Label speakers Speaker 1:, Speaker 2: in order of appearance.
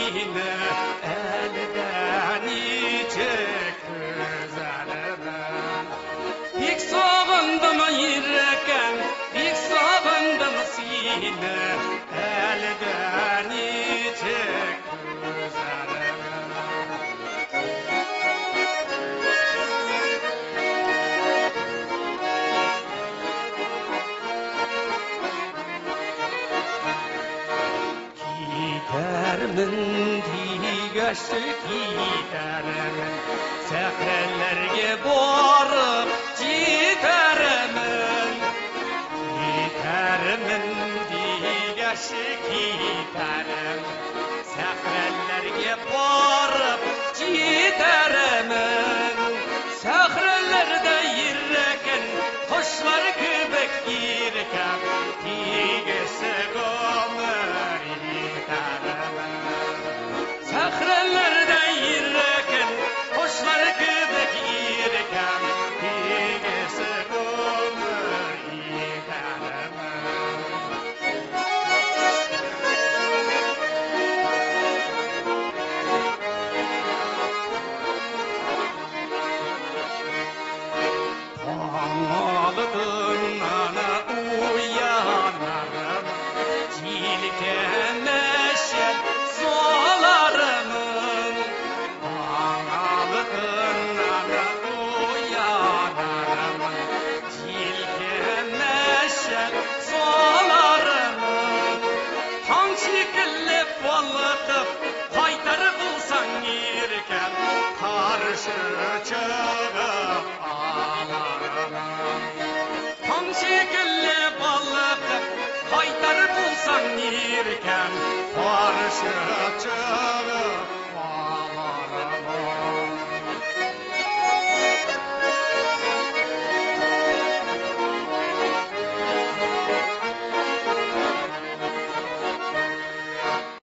Speaker 1: sine elden içecek güzelmen. Bik sağındım yüreken, bik sağındım sine elden içecek güzelmen. Gidermin digaşı gidermin, seferlerge borıp gidermin. Gidermin digaşı gidermin, seferlerge borıp gidermin. Sehrellerde yirreken, kuşlar kübek yirken, digese gomer gidermin. Sehrellerde yirreken, kuşlar kübek yirken, digese gomer gidermin. Ağladın ana uyanarım, cilken neşet solarımın. Ağladın ana uyanarım, cilken neşet solarımın. Tan şekilli balıkıp kaytarı bulsan yirken, karşı çıkıp ağlarım. Tam şekilli balık kaytar bulsan yirken, karşı çık